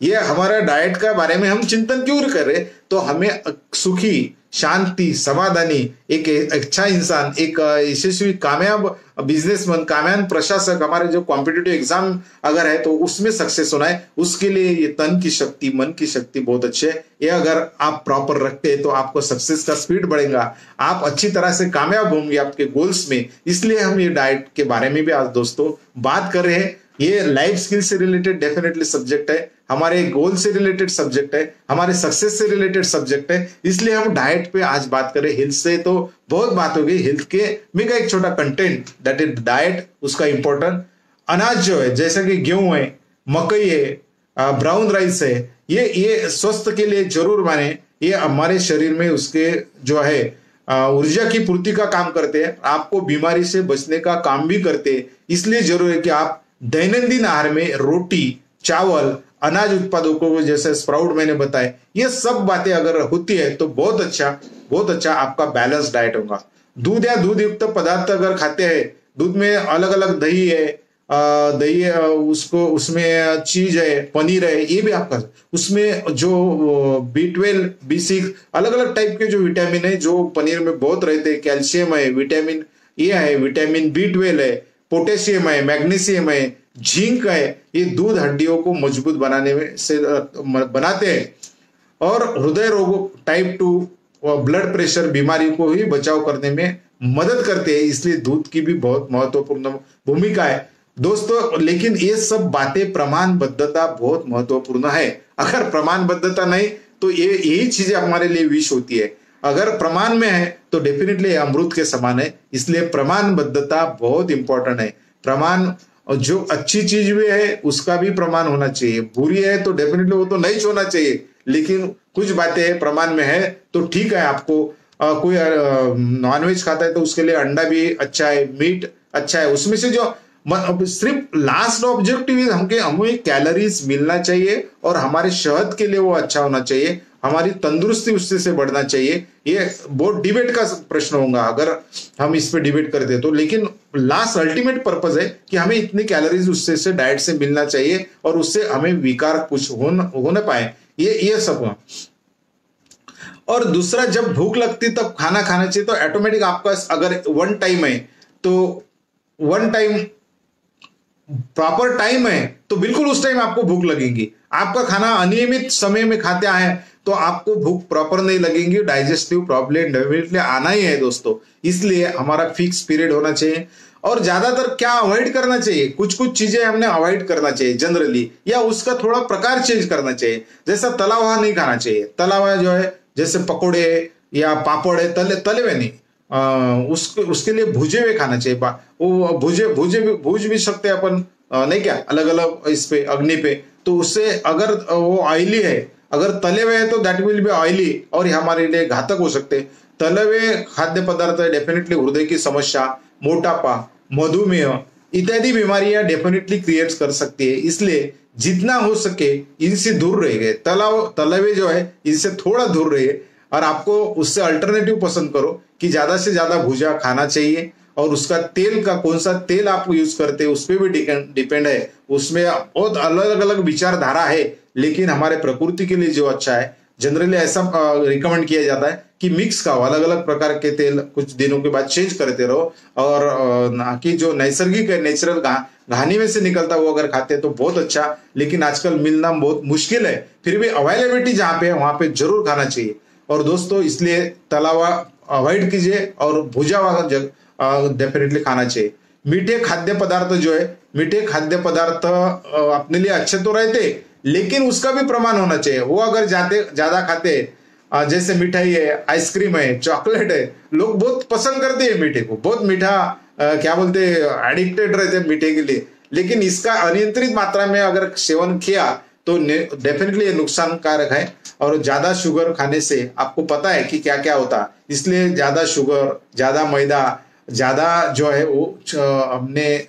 [SPEAKER 1] ये हमारा डाइट का बारे में हम चिंतन क्यों कर रहे, तो हमें सुखी, शांति, समाधानी, एक अच्छा इंसान, एक यशस्वी कामयाब बिजनेसमैन, कामयाब प्रशासक, हमारे जो कॉम्पिटिटिव एग्जाम अगर है तो उसमें सक्सेस होना है, उसके लिए ये तन की शक्ति, मन की शक्ति बहुत अच्छे है। ये अगर आप प्रॉपर रखते हैं तो आपको सक्सेस का स्पीड बढ़ेगा, आप अच्छी तरह से कामयाब होंगे आपके गोल्स में। इसलिए हम ये डाइट के बारे में भी आज दोस्तों बात कर रहे हैं। ये लाइफ स्किल से रिलेटेड डेफिनेटली सब्जेक्ट है, हमारे गोल से रिलेटेड सब्जेक्ट है, हमारे सक्सेस से रिलेटेड सब्जेक्ट है। इसलिए हम डाइट पे आज बात करें। हेल्थ से तो बहुत बात हो गई, हेल्थ के में का एक छोटा कंटेंट दैट इज डाइट, उसका इंपॉर्टेंट। अनाज जो है जैसे कि गेहूं है, मकई है, ब्राउन राइस है, ये स्वस्थ के लिए जरूर माने, ये हमारे शरीर में उसके जो है ऊर्जा की पूर्ति का काम करते हैं, आपको बीमारी से बचने का काम भी करते हैं। इसलिए जरूर है कि आप दैनंदिन आहार में रोटी, चावल, अनाज उत्पादकों को, जैसे स्प्राउट मैंने बताए, ये सब बातें अगर होती है तो बहुत अच्छा आपका बैलेंस डाइट होगा। दूध या दूध युक्त पदार्थ अगर खाते हैं, दूध में अलग अलग दही है, दही है, उसको उसमें चीज है, पनीर है, ये भी आपका, उसमें जो B12 B6 अलग अलग टाइप के जो विटामिन है जो पनीर में बहुत रहते हैं, कैल्शियम है, विटामिन ए है, विटामिन B12 है, पोटेशियम है, मैग्नीशियम है, जिंक है, ये दूध हड्डियों को मजबूत बनाने में से बनाते हैं और हृदय रोगों, टाइप 2 और ब्लड प्रेशर बीमारी को ही बचाव करने में मदद करते हैं। इसलिए दूध की भी बहुत महत्वपूर्ण भूमिका है दोस्तों। लेकिन ये सब बातें, प्रमाणबद्धता बहुत महत्वपूर्ण है। अगर प्रमाणबद्धता नहीं तो ये यही चीजें हमारे लिए विष होती है। अगर प्रमाण में है तो डेफिनेटली अमृत के समान है। इसलिए प्रमाणबद्धता बहुत इंपॉर्टेंट है। प्रमाण, जो अच्छी चीज भी है उसका भी प्रमाण होना चाहिए, बुरी है तो डेफिनेटली वो तो नहीं होना चाहिए। लेकिन कुछ बातें प्रमाण में है तो ठीक है। आपको कोई नॉनवेज खाता है तो उसके लिए अंडा भी अच्छा है, मीट अच्छा है, उसमें से जो सिर्फ लास्ट ऑब्जेक्टिव हमें कैलोरीज मिलना चाहिए और हमारे सेहत के लिए वो अच्छा होना चाहिए, हमारी तंदुरुस्ती उससे से बढ़ना चाहिए। ये बहुत डिबेट का प्रश्न होगा अगर हम इस पे डिबेट करते तो। लेकिन लास्ट अल्टीमेट पर्पज है कि हमें इतनी कैलोरीज उससे से डाइट से मिलना चाहिए और उससे हमें विकार कुछ होने पाए, ये सब। और दूसरा, जब भूख लगती तब खाना खाना चाहिए। तो ऑटोमेटिक आपका अगर वन टाइम है तो वन टाइम प्रॉपर टाइम है तो बिल्कुल उस टाइम आपको भूख लगेगी। आपका खाना अनियमित समय में खाते आए तो आपको भूख प्रॉपर नहीं लगेगी, डाइजेस्टिव प्रॉब्लम डेफिनेटली आना ही है दोस्तों। इसलिए हमारा फिक्स पीरियड होना चाहिए। और ज्यादातर क्या अवॉइड करना चाहिए, कुछ कुछ चीजें हमने अवॉइड करना चाहिए जनरली, या उसका थोड़ा प्रकार चेंज करना चाहिए। जैसा तला हुआ नहीं खाना चाहिए। तला हुआ जो है जैसे पकोड़े या पापड़ है, तले हुए नहीं, उसके लिए भुजे हुए खाना चाहिए। वो भूज भी सकते हैं अपन, नहीं क्या, अलग अलग इस पे अग्नि पे। तो उससे अगर वो ऑयली है, अगर तले हुए है तो दैट विल बी ऑयली और हमारे लिए घातक हो सकते हैं। तले हुए खाद्य पदार्थ डेफिनेटली हृदय की समस्या, मोटापा, मधुमेह इत्यादि बीमारियां डेफिनेटली क्रिएट कर सकती है। इसलिए जितना हो सके इनसे दूर रहिए। तले हुए जो है इनसे थोड़ा दूर रहिए और आपको उससे अल्टरनेटिव पसंद करो कि ज्यादा से ज्यादा भुजा खाना चाहिए। और उसका तेल का कौन सा तेल आप यूज करते हैं उस पर भी डिपेंड है। उसमें बहुत अलग अलग विचारधारा है, लेकिन हमारे प्रकृति के लिए जो अच्छा है जनरली ऐसा रिकमेंड किया जाता है कि मिक्स खाओ, अलग अलग प्रकार के तेल कुछ दिनों के बाद चेंज करते रहो। और ना कि जो नैसर्गिक है, नेचुरल घानी में से निकलता वो अगर खाते हैं तो बहुत अच्छा। लेकिन आजकल मिलना बहुत मुश्किल है, फिर भी अवेलेबिलिटी जहाँ पे है वहां पे जरूर खाना चाहिए। और दोस्तों इसलिए तला हुआ अवॉइड कीजिए और भुजा हुआ डेफिनेटली खाना चाहिए। मीठे खाद्य पदार्थ जो है, मीठे खाद्य पदार्थ अपने लिए अच्छे तो रहते, लेकिन उसका भी प्रमाण होना चाहिए। वो अगर ज्यादा खाते, जैसे मिठाई है, आइसक्रीम है, चॉकलेट है, लोग बहुत पसंद करते हैं मीठे को, बहुत मीठा क्या बोलते हैं, एडिक्टेड रहते हैं मीठे के लिए। लेकिन इसका अनियंत्रित मात्रा में अगर सेवन किया तो डेफिनेटली ये नुकसानकारक है। और ज्यादा शुगर खाने से आपको पता है कि क्या क्या होता है। इसलिए ज्यादा शुगर, ज्यादा मैदा, ज्यादा जो है वो हमने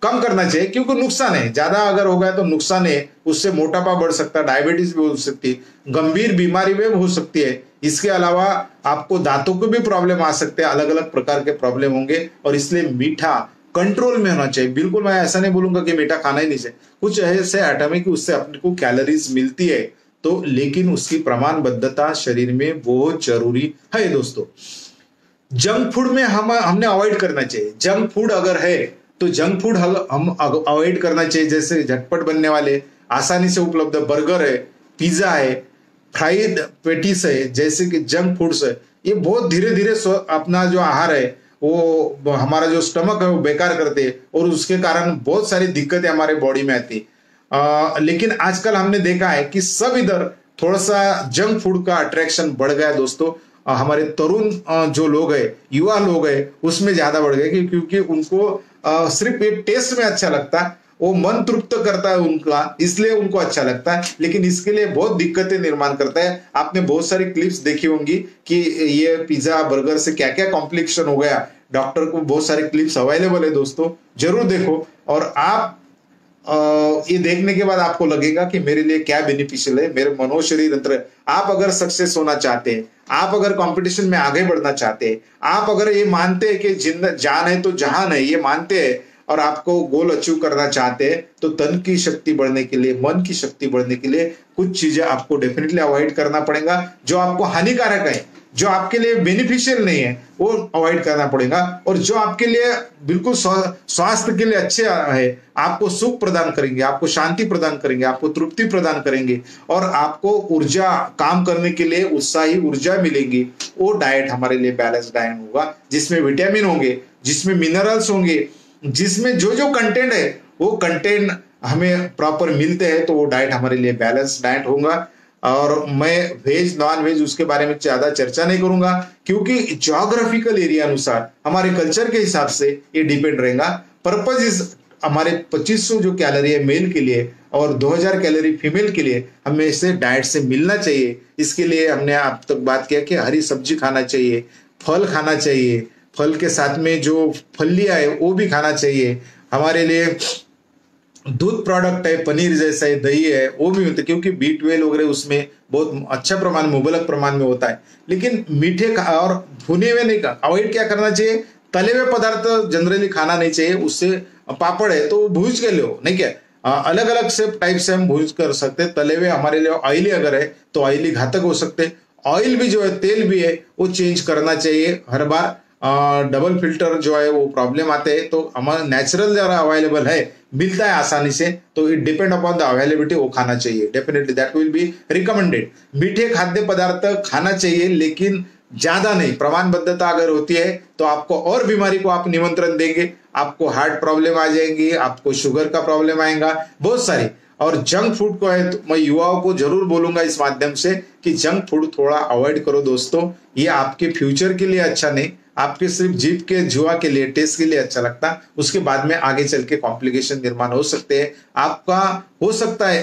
[SPEAKER 1] कम करना चाहिए, क्योंकि नुकसान है। ज्यादा अगर हो गया तो नुकसान है, उससे मोटापा बढ़ सकता है, डायबिटीज भी हो सकती है, गंभीर बीमारी भी हो सकती है। इसके अलावा आपको दांतों को भी प्रॉब्लम आ सकते हैं, अलग अलग प्रकार के प्रॉब्लम होंगे। और इसलिए मीठा कंट्रोल में होना चाहिए। बिल्कुल मैं ऐसा नहीं बोलूंगा कि मीठा खाना ही नहीं चाहिए, कुछ ऐसे आइटम है कि उससे अपने को कैलोरीज मिलती है तो, लेकिन उसकी प्रमाणबद्धता शरीर में बहुत जरूरी है दोस्तों। जंक फूड में हमने अवॉइड करना चाहिए। जंक फूड अगर है तो जंक फूड हम अवॉइड करना चाहिए। जैसे झटपट बनने वाले, आसानी से उपलब्ध बर्गर है, पिज्जा है, फ्राइड पेटिस है, जैसे कि जंक फूड्स है, ये बहुत धीरे धीरे अपना जो आहार है वो हमारा जो स्टमक है वो बेकार करते हैं और उसके कारण बहुत सारी दिक्कतें हमारे बॉडी में आती। लेकिन आजकल हमने देखा है कि सब इधर थोड़ा सा जंक फूड का अट्रैक्शन बढ़ गया दोस्तों। हमारे तरुण जो लोग है, युवा लोग है, उसमें ज्यादा बढ़ गए क्योंकि उनको सिर्फ ये टेस्ट में अच्छा लगता है, वो मन तृप्त करता है उनका, इसलिए उनको अच्छा लगता है। लेकिन इसके लिए बहुत दिक्कतें निर्माण करता है। आपने बहुत सारी क्लिप्स देखी होंगी कि ये पिज्जा बर्गर से क्या क्या कॉम्प्लिकेशन हो गया। डॉक्टर को बहुत सारे क्लिप्स अवेलेबल है दोस्तों, जरूर देखो। और आप ये देखने के बाद आपको लगेगा कि मेरे लिए क्या बेनिफिशियल है, मेरे मनोशरीर यंत्र। आप अगर सक्सेस होना चाहते हैं, आप अगर कंपटीशन में आगे बढ़ना चाहते हैं, आप अगर ये मानते हैं कि जान है तो जहान है, ये मानते हैं और आपको गोल अचीव करना चाहते हैं, तो तन की शक्ति बढ़ने के लिए, मन की शक्ति बढ़ने के लिए कुछ चीजें आपको डेफिनेटली अवॉइड करना पड़ेगा। जो आपको हानिकारक है, जो आपके लिए बेनिफिशियल नहीं है, वो अवॉइड करना पड़ेगा। और जो आपके लिए बिल्कुल स्वास्थ्य के लिए अच्छे है, आपको सुख प्रदान करेंगे, आपको शांति प्रदान करेंगे, आपको तृप्ति प्रदान करेंगे और आपको ऊर्जा, काम करने के लिए उत्साही ऊर्जा मिलेगी, वो डाइट हमारे लिए बैलेंस डाइट होगा, जिसमें विटामिन होंगे, जिसमें मिनरल्स होंगे, जिसमें जो जो कंटेंट है वो कंटेंट हमें प्रॉपर मिलते हैं, तो वो डाइट हमारे लिए बैलेंस डाइट होगा। और मैं वेज नॉन वेज उसके बारे में ज्यादा चर्चा नहीं करूंगा, क्योंकि ज्योग्राफिकल एरिया अनुसार, हमारे कल्चर के हिसाब से ये डिपेंड रहेगा। पर्पज इस हमारे 2500 जो कैलोरी है मेल के लिए और 2000 कैलोरी फीमेल के लिए हमें इसे डाइट से मिलना चाहिए। इसके लिए हमने अब तक बात किया कि हरी सब्जी खाना चाहिए, फल खाना चाहिए, फल के साथ में जो फलियां है वो भी खाना चाहिए। हमारे लिए दूध प्रोडक्ट है, पनीर जैसा है, दही है, वो भी मिलते, क्योंकि B12 वगैरह उसमें बहुत अच्छा प्रमाण, मुबलक प्रमाण में होता है। लेकिन मीठे और भुने हुए नहीं, अवॉइड क्या करना चाहिए, तले हुए पदार्थ जनरली खाना नहीं चाहिए। उससे पापड़ है तो भूज के लो, नहीं क्या, अलग अलग से टाइप से हम भूज कर सकते हैं। तले हुए हमारे लिए ऑयली अगर है तो ऑयली घातक हो सकते हैं। ऑयल भी जो है, तेल भी है, वो चेंज करना चाहिए हर बार। डबल फिल्टर जो है वो प्रॉब्लम आते हैं, तो हमारा नेचुरल जरा अवेलेबल है, मिलता है आसानी से, तो it depend upon the availability, वो खाना चाहिए। Definitely that will be recommended. मीठे खाद्य पदार्थ खाना चाहिए, लेकिन ज्यादा नहीं। प्रमाणबद्धता अगर होती है तो आपको और बीमारी को आप निमंत्रण देंगे, आपको हार्ट प्रॉब्लम आ जाएंगी, आपको शुगर का प्रॉब्लम आएगा, बहुत सारी। और जंक फूड को है तो मैं युवाओं को जरूर बोलूंगा इस माध्यम से कि जंक फूड थोड़ा अवॉइड करो दोस्तों। ये आपके फ्यूचर के लिए अच्छा नहीं, आपके सिर्फ जीभ के जुआ के लिए, टेस्ट के लिए अच्छा लगता, उसके बाद में आगे चल के कॉम्प्लिकेशन निर्माण हो सकते हैं। आपका हो सकता है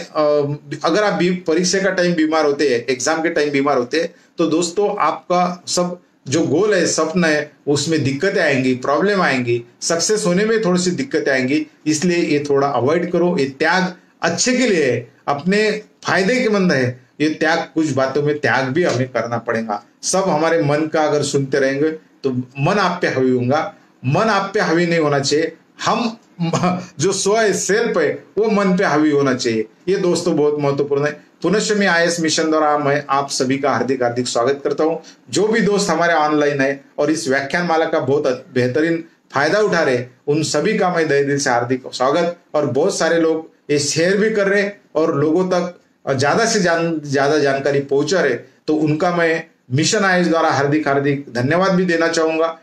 [SPEAKER 1] अगर आप परीक्षा का टाइम बीमार होते हैं, एग्जाम के टाइम बीमार होते हैं, तो दोस्तों आपका सब जो गोल है, सपन है, उसमें दिक्कतें आएंगी, प्रॉब्लम आएंगी, सक्सेस होने में थोड़ी सी दिक्कतें आएंगी। इसलिए ये थोड़ा अवॉइड करो। ये त्याग अच्छे के लिए है, अपने फायदे के मंद है ये त्याग। कुछ बातों में त्याग भी हमें करना पड़ेगा। सब हमारे मन का अगर सुनते रहेंगे तो मन आप पे हावी होगा, मन आप पे हावी नहीं होना चाहिए। हम जो स्व है, सेल्फ है, वो मन पे हावी होना चाहिए। ये दोस्तों बहुत महत्वपूर्ण है। पुनश्च में IAS मिशन द्वारा मैं आप सभी का हार्दिक हार्दिक स्वागत करता हूं। जो भी दोस्त हमारे ऑनलाइन है और इस व्याख्यान माला का बहुत बेहतरीन फायदा उठा रहे, उन सभी का मैं दिल से हार्दिक स्वागत। और बहुत सारे लोग ये शेयर भी कर रहे और लोगों तक ज्यादा से ज्यादा जानकारी पहुंचा रहे, तो उनका मैं मिशन IAS द्वारा हार्दिक हार्दिक धन्यवाद भी देना चाहूंगा।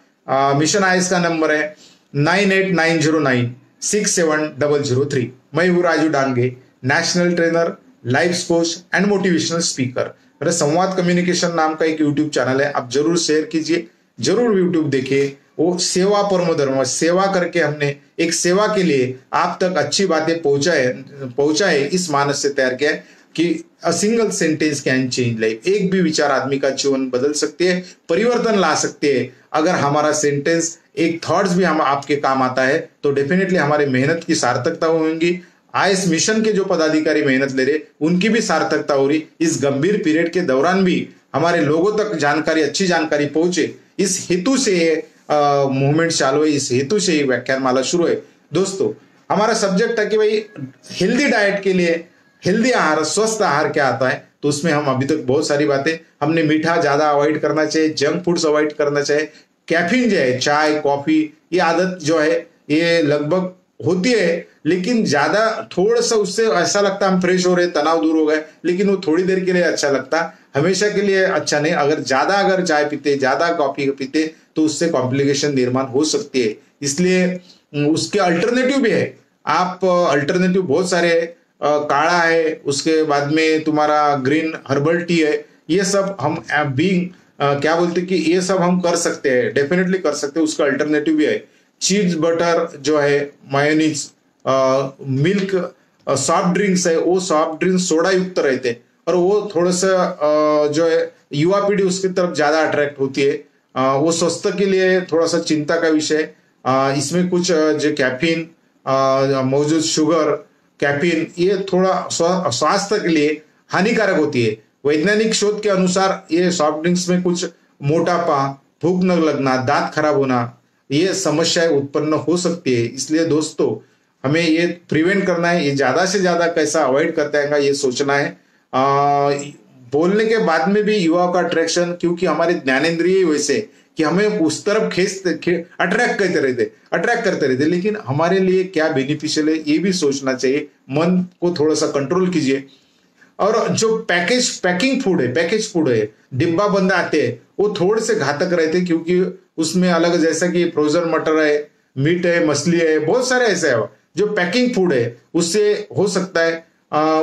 [SPEAKER 1] मिशन IAS का नंबर है 9890967003। मैं हूँ Raju Dange, national trainer, life coach and motivational speaker. मेरा संवाद कम्युनिकेशन नाम का एक यूट्यूब चैनल है, आप जरूर शेयर कीजिए, जरूर यूट्यूब देखिए। वो सेवा परमो धर्म, सेवा करके हमने एक सेवा के लिए आप तक अच्छी बातें पहुंचाए इस मानस से तैयार किया है कि a single sentence can change life. एक भी विचार आदमी का जीवन बदल सकते हैं, परिवर्तन ला सकते हैं। अगर हमारा सेंटेंस, एक थॉट्स भी हम आपके काम आता है, तो डेफिनेटली हमारी मेहनत की सार्थकता होगी। IAS मिशन के जो पदाधिकारी मेहनत ले रहे, उनकी भी सार्थकता हो रही। इस गंभीर पीरियड के दौरान भी हमारे लोगों तक जानकारी, अच्छी जानकारी पहुंचे, इस हेतु से मूवमेंट चालू है, इस हेतु से ये व्याख्यान माला शुरू है। दोस्तों, हमारा सब्जेक्ट था कि भाई हेल्दी डाइट के लिए, हेल्दी आहार, स्वस्थ आहार क्या आता है, तो उसमें हम अभी तक बहुत सारी बातें, हमने मीठा ज्यादा अवॉइड करना चाहिए, जंक फूड्स अवॉइड करना चाहिए, कैफीन जो है, चाय कॉफी, ये आदत जो है ये लगभग होती है, लेकिन ज्यादा थोड़ा सा उससे ऐसा लगता है हम फ्रेश हो रहे, तनाव दूर हो गए, लेकिन वो थोड़ी देर के लिए अच्छा लगता, हमेशा के लिए अच्छा नहीं। अगर चाय पीते, ज्यादा कॉफी पीते, तो उससे कॉम्प्लिकेशन निर्माण हो सकती है। इसलिए उसके अल्टरनेटिव भी है। आप अल्टरनेटिव बहुत सारे है, काढ़ा है, उसके बाद में तुम्हारा ग्रीन हर्बल टी है, ये सब हम क्या बोलते कि ये सब हम कर सकते हैं, डेफिनेटली कर सकते हैं। उसका अल्टरनेटिव भी है। चीज बटर जो है, मायोनीज, मिल्क, सॉफ्ट ड्रिंक्स है, वो सॉफ्ट ड्रिंक्स सोडा युक्त रहते हैं और वो थोड़ा सा जो है युवा पीढ़ी उसकी तरफ ज्यादा अट्रैक्ट होती है। वो स्वास्थ्य के लिए थोड़ा सा चिंता का विषय। इसमें कुछ जो कैफीन मौजूद, शुगर, कैफीन, ये थोड़ा स्वास्थ्य के लिए हानिकारक होती है। वैज्ञानिक शोध के अनुसार ये सॉफ्ट ड्रिंक्स में कुछ मोटापा, भूख न लगना, दांत खराब होना, ये समस्याएं उत्पन्न हो सकती है। इसलिए दोस्तों हमें ये प्रिवेंट करना है, ये ज्यादा से ज्यादा कैसा अवॉइड करते हैं ये सोचना है। बोलने के बाद में भी युवाओं का अट्रैक्शन, क्योंकि हमारे ज्ञानेंद्रिय वैसे कि हमें उस तरफ अट्रैक्ट करते रहते, लेकिन हमारे लिए क्या बेनिफिशियल है ये भी सोचना चाहिए। मन को थोड़ा सा कंट्रोल कीजिए। और जो पैकेज फूड है, डिब्बा बंद आते हैं, वो थोड़े से घातक रहते हैं, क्योंकि उसमें अलग जैसा कि फ्रोजन मटर है, मीट है, मछली है, बहुत सारे ऐसे है। जो पैकिंग फूड है उससे हो सकता है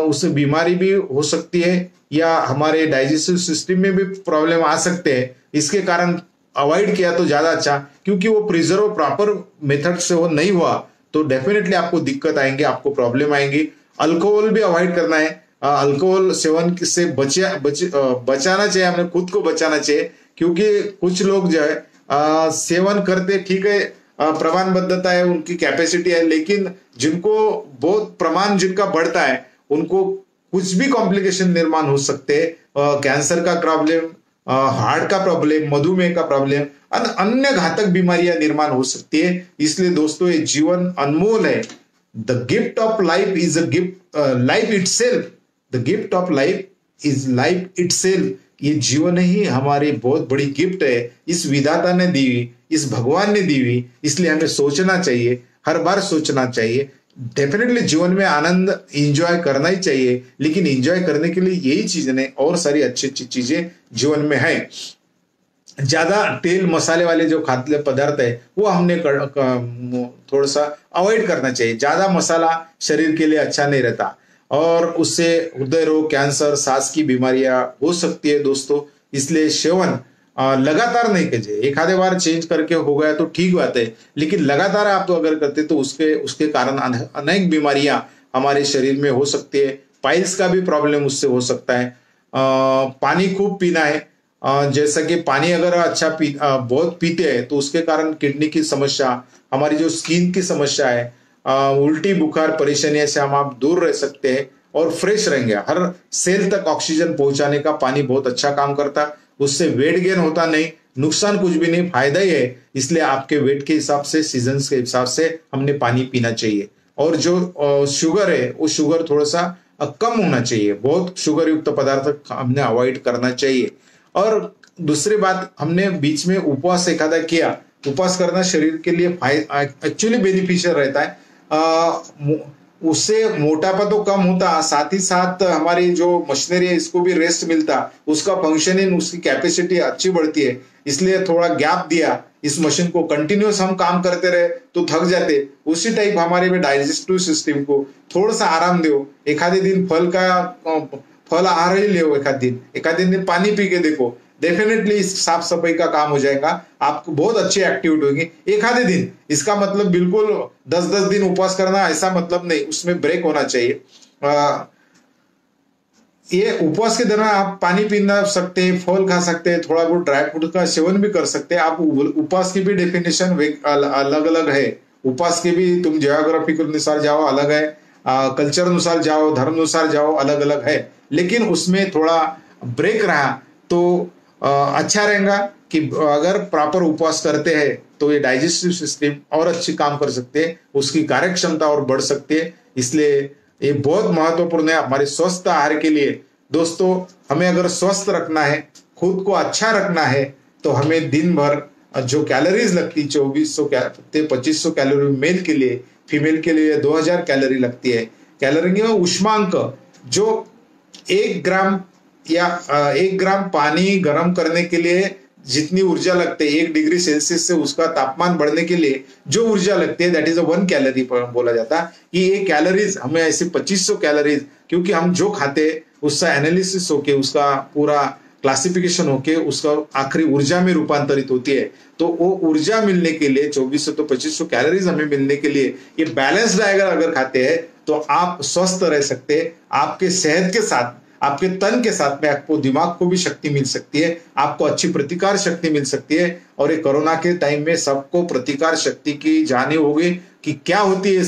[SPEAKER 1] उससे बीमारी भी हो सकती है, या हमारे डाइजेस्टिव सिस्टम में भी प्रॉब्लम आ सकते हैं। इसके कारण अवॉइड किया तो ज्यादा अच्छा, क्योंकि वो प्रिजर्व प्रॉपर मेथड से वो नहीं हुआ तो डेफिनेटली आपको दिक्कत आएंगे, आपको प्रॉब्लम आएंगी। अल्कोहल भी अवॉइड करना है। अल्कोहल सेवन से बचाना चाहिए, हमने खुद को बचाना चाहिए, क्योंकि कुछ लोग जो है सेवन करते, ठीक है, प्रमाणबद्धता है, उनकी कैपेसिटी है, लेकिन जिनको बहुत प्रमाण जिनका बढ़ता है उनको कुछ भी कॉम्प्लिकेशन निर्माण हो सकते हैं। कैंसर का प्रॉब्लम, हार्ट का प्रॉब्लम, मधुमेह का प्रॉब्लम, अन्य घातक बीमारियां निर्माण हो सकती है। इसलिए दोस्तों ये जीवन अनमोल है। The gift of life is a gift, life itself, the gift of life is life itself. ये जीवन ही हमारी बहुत बड़ी गिफ्ट है, इस विधाता ने दी हुई, इस भगवान ने दी हुई। इसलिए हमें सोचना चाहिए, हर बार सोचना चाहिए। डेफिनेटली जीवन में आनंद एंजॉय करना ही चाहिए, लेकिन एंजॉय करने के लिए यही चीजें नहीं, और सारी अच्छी अच्छी चीजें जीवन में है। ज्यादा तेल मसाले वाले जो खाद्य पदार्थ है वो हमने थोड़ा सा अवॉइड करना चाहिए। ज्यादा मसाला शरीर के लिए अच्छा नहीं रहता, और उससे हृदय रोग, कैंसर, सांस की बीमारियां हो सकती है दोस्तों। इसलिए सेवन लगातार नहीं कीजिए। एक आधे बार चेंज करके हो गया तो ठीक बात है, लेकिन लगातार आप तो अगर करते तो उसके कारण अनेक बीमारियां हमारे शरीर में हो सकती है। पाइल्स का भी प्रॉब्लम उससे हो सकता है। पानी खूब पीना है। जैसा कि पानी अगर बहुत पीते हैं तो उसके कारण किडनी की समस्या, हमारी जो स्किन की समस्या है, उल्टी, बुखार, परेशानियों से हम आप दूर रह सकते हैं और फ्रेश रहेंगे। हर सेल तक ऑक्सीजन पहुंचाने का पानी बहुत अच्छा काम करता है। उससे वेट गेन होता नहीं, नुकसान कुछ भी नहीं, फायदा ही है। इसलिए आपके वेट के हिसाब से, सीजन्स के हिसाब से हमने पानी पीना चाहिए। और जो शुगर है वो शुगर थोड़ा सा कम होना चाहिए। बहुत शुगर युक्त पदार्थ हमने अवॉइड करना चाहिए। और दूसरी बात, हमने बीच में उपवास एखादा किया, उपवास करना शरीर के लिए एक्चुअली बेनिफिशियल रहता है। उससे मोटापा तो कम होता, साथ ही साथ हमारी जो मशीनरी है इसको भी रेस्ट मिलता, उसका फंक्शनिंग, उसकी कैपेसिटी अच्छी बढ़ती है। इसलिए थोड़ा गैप दिया, इस मशीन को कंटिन्यूस हम काम करते रहे तो थक जाते। उसी टाइप हमारे में डाइजेस्टिव सिस्टम को थोड़ा सा आराम दो। एक आधे दिन फल आहार ही ले, एक आधे दिन पानी पी के देखो, डेफिनेटली साफ सफाई का काम हो जाएगा, आपको बहुत अच्छी एक्टिविटी होगी। एक आधे दिन, इसका मतलब बिल्कुल 10-10 दिन उपवास करना ऐसा मतलब नहीं, उसमें ब्रेक होना चाहिए। ये उपवास के दौरान आप पानी पीना सकते हैं, फल खा सकते हैं, थोड़ा बहुत ड्राई फ्रूट का सेवन भी कर सकते हैं। आप उपवास की भी डेफिनेशन अलग अलग है। उपवास के भी तुम जियोग्राफी के अनुसार जाओ अलग है, कल्चर अनुसार जाओ, धर्म अनुसार जाओ, अलग अलग है। लेकिन उसमें थोड़ा ब्रेक रहा तो अच्छा रहेगा कि अगर प्रॉपर उपवास करते हैं तो ये डाइजेस्टिव सिस्टम और अच्छी काम कर सकते हैं, उसकी कार्य क्षमता और बढ़ सकती है। इसलिए ये बहुत महत्वपूर्ण है हमारे स्वस्थ आहार के लिए। दोस्तों हमें अगर स्वस्थ रखना है, खुद को अच्छा रखना है, तो हमें दिन भर जो कैलोरीज लगती 2400 से 2500 कैलोरी मेल के लिए, फीमेल के लिए 2000 कैलोरी लगती है। कैलोरी में उष्मांक जो 1 ग्राम पानी गर्म करने के लिए जितनी ऊर्जा लगती है, 1 डिग्री सेल्सियस से उसका तापमान बढ़ने के लिए जो ऊर्जा लगती है, दैट इज 1 कैलोरी बोला जाता है। कि ये कैलोरीज हमें ऐसे 2500 कैलोरीज, क्योंकि हम जो खाते उसका एनालिसिस होके, उसका पूरा क्लासिफिकेशन होके उसका आखिरी ऊर्जा में रूपांतरित होती है। तो वो ऊर्जा मिलने के लिए 2400 तो 2500 कैलोरीज हमें मिलने के लिए ये बैलेंस डाइट अगर खाते हैं तो आप स्वस्थ रह सकते हैं। आपके सेहत के साथ, आपके तन के साथ में आपको दिमाग को भी शक्ति मिल सकती है, आपको अच्छी प्रतिकार शक्ति मिल सकती है। और ये कोरोना के टाइम में सबको प्रतिकार शक्ति की जाने होगी, कि क्या होती है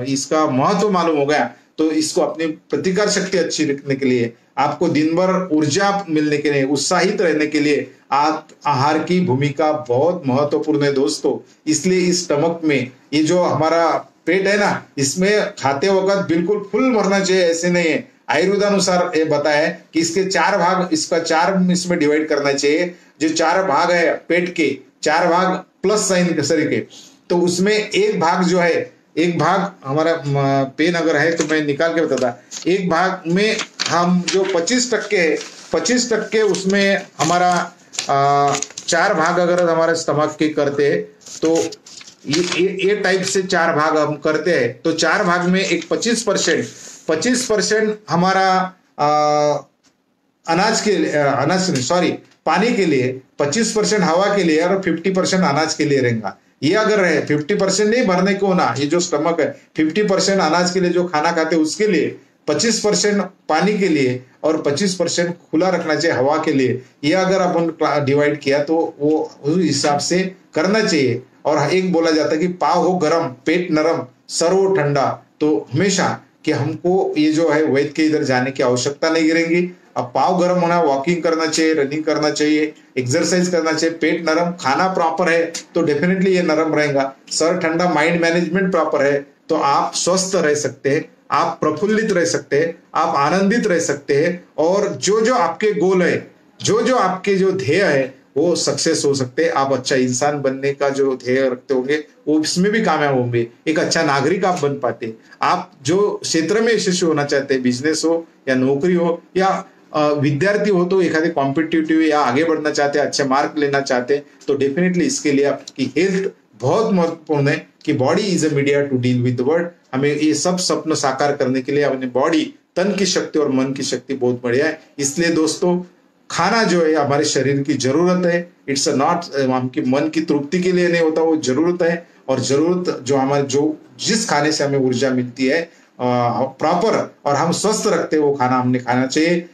[SPEAKER 1] इसका महत्व मालूम हो गया, तो इसको अपनी प्रतिकार शक्ति अच्छी रखने के लिए, आपको दिन भर ऊर्जा मिलने के लिए, उत्साहित रहने के लिए आप आहार की भूमिका बहुत महत्वपूर्ण है दोस्तों। इसलिए इस स्टमक में ये जो हमारा पेट है ना, इसमें खाते वक्त बिल्कुल फुल भरना चाहिए, ऐसे नहीं है। आयुर्वेदानुसार ये बताया है कि इसके 4 भाग, इसका 4 इसमें डिवाइड करना चाहिए। जो 4 भाग है पेट के, 4 भाग प्लस साइन के सरी के, तो उसमें एक भाग जो है, एक भाग हमारा पेन अगर है तो मैं निकाल के बताता, एक भाग में हम जो 25% है, 25% उसमें हमारा 4 भाग अगर हमारे स्टमक के करते हैं तो ये टाइप से 4 भाग हम करते हैं, तो 4 भाग में एक 25% हमारा पानी के लिए, 25% हवा के लिए और 50% अनाज के लिए रहेगा। ये अगर है 50% नहीं भरने को ना, ये जो स्टमक है 50% अनाज के लिए जो खाना खाते हैं उसके लिए, 25% पानी के लिए और 25% खुला रखना चाहिए हवा के लिए। ये अगर अपन डिवाइड किया तो वो उस हिसाब से करना चाहिए। और एक बोला जाता है कि पाव हो गरम पेट नरम सर हो ठंडा, तो हमेशा कि हमको ये जो है वैद्य के इधर जाने की आवश्यकता नहीं गिरेगी। अब पाव गर्म होना, वॉकिंग करना चाहिए, रनिंग करना चाहिए, एक्सरसाइज करना चाहिए, पेट नरम, खाना प्रॉपर है तो डेफिनेटली ये नरम रहेगा, सर ठंडा, माइंड मैनेजमेंट प्रॉपर है तो आप स्वस्थ रह सकते हैं, आप प्रफुल्लित रह सकते हैं, आप आनंदित रह सकते हैं, और जो जो आपके गोल है, जो जो आपके जो ध्येय है वो सक्सेस हो सकते हैं। आप अच्छा इंसान बनने का जो ध्येय रखते होंगे वो इसमें भी कामयाब होंगे, एक अच्छा नागरिक आप बन पाते। आप जो क्षेत्र में यशस्वी होना चाहते हैं, बिजनेस हो या नौकरी हो या विद्यार्थी हो, तो एखादे कॉम्पिटिटिव या आगे बढ़ना चाहते हैं, अच्छे मार्क लेना चाहते हैं, तो डेफिनेटली इसके लिए आपकी हेल्थ बहुत महत्वपूर्ण है कि body is a media to deal with the world. हमें ये सब सपन साकार करने के लिए अपनी बॉडी, तन की शक्ति और मन की शक्ति बहुत बढ़िया है। इसलिए दोस्तों खाना जो है हमारे शरीर की जरूरत है, इट्स नॉट हमकी मन की तृप्ति के लिए नहीं होता, वो जरूरत है। और जरूरत जो हमारे जो जिस खाने से हमें ऊर्जा मिलती है प्रॉपर और हम स्वस्थ रखते हैं, वो खाना हमने खाना चाहिए।